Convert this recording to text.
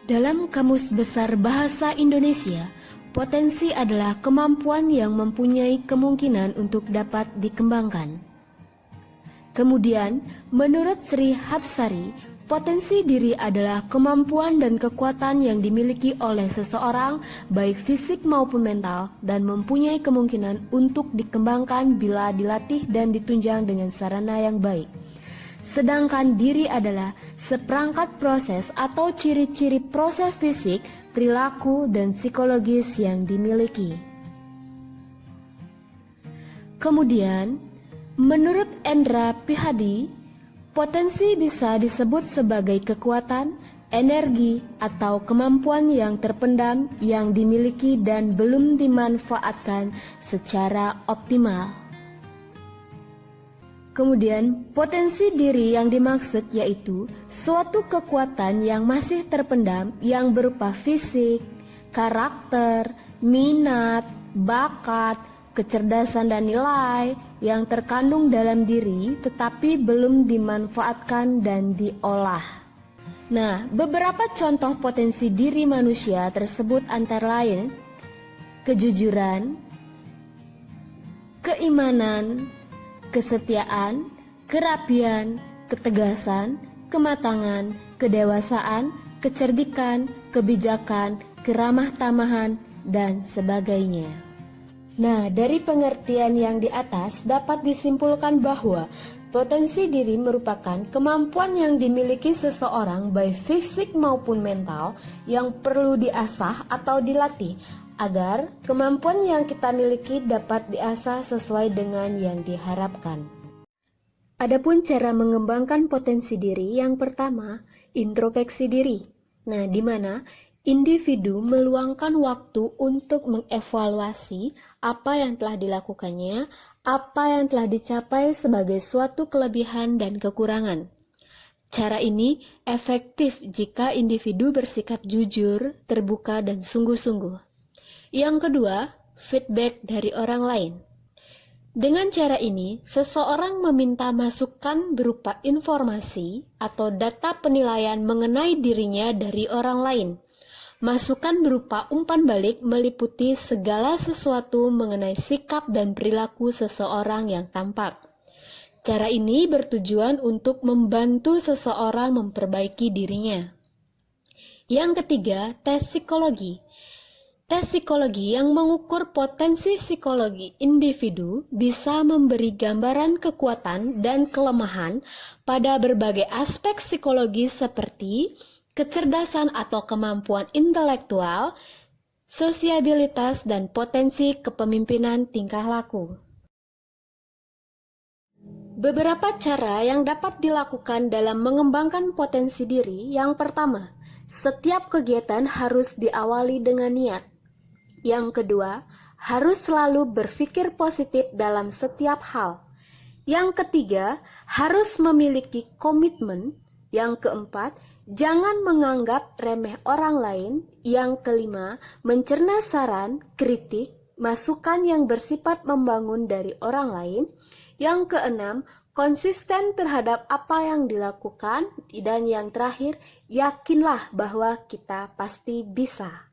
Dalam Kamus Besar Bahasa Indonesia, potensi adalah kemampuan yang mempunyai kemungkinan untuk dapat dikembangkan. Kemudian, menurut Sri Hapsari, potensi diri adalah kemampuan dan kekuatan yang dimiliki oleh seseorang, baik fisik maupun mental, dan mempunyai kemungkinan untuk dikembangkan bila dilatih dan ditunjang dengan sarana yang baik. Sedangkan diri adalah seperangkat proses atau ciri-ciri proses fisik, perilaku, dan psikologis yang dimiliki. Kemudian, menurut Endra Pihadi, potensi bisa disebut sebagai kekuatan, energi, atau kemampuan yang terpendam yang dimiliki dan belum dimanfaatkan secara optimal. Kemudian, potensi diri yang dimaksud yaitu suatu kekuatan yang masih terpendam yang berupa fisik, karakter, minat, bakat, kecerdasan dan nilai yang terkandung dalam diri tetapi belum dimanfaatkan dan diolah. Nah, beberapa contoh potensi diri manusia tersebut antara lain kejujuran, keimanan, kesetiaan, kerapian, ketegasan, kematangan, kedewasaan, kecerdikan, kebijakan, keramah tamahan, dan sebagainya. Nah, dari pengertian yang di atas dapat disimpulkan bahwa potensi diri merupakan kemampuan yang dimiliki seseorang baik fisik maupun mental yang perlu diasah atau dilatih agar kemampuan yang kita miliki dapat diasah sesuai dengan yang diharapkan. Adapun cara mengembangkan potensi diri yang pertama, introspeksi diri. Nah, di mana individu meluangkan waktu untuk mengevaluasi apa yang telah dilakukannya, apa yang telah dicapai sebagai suatu kelebihan dan kekurangan. Cara ini efektif jika individu bersikap jujur, terbuka, dan sungguh-sungguh. Yang kedua, feedback dari orang lain. Dengan cara ini, seseorang meminta masukan berupa informasi atau data penilaian mengenai dirinya dari orang lain. Masukan berupa umpan balik meliputi segala sesuatu mengenai sikap dan perilaku seseorang yang tampak. Cara ini bertujuan untuk membantu seseorang memperbaiki dirinya. Yang ketiga, tes psikologi. Tes psikologi yang mengukur potensi psikologi individu bisa memberi gambaran kekuatan dan kelemahan pada berbagai aspek psikologi seperti kecerdasan atau kemampuan intelektual, sosiabilitas, dan potensi kepemimpinan tingkah laku. Beberapa cara yang dapat dilakukan dalam mengembangkan potensi diri. Yang pertama, setiap kegiatan harus diawali dengan niat. Yang kedua, harus selalu berpikir positif dalam setiap hal. Yang ketiga, harus memiliki komitmen. Yang keempat, jangan menganggap remeh orang lain. Yang kelima, mencerna saran, kritik, masukan yang bersifat membangun dari orang lain. Yang keenam, konsisten terhadap apa yang dilakukan. Dan yang terakhir, yakinlah bahwa kita pasti bisa.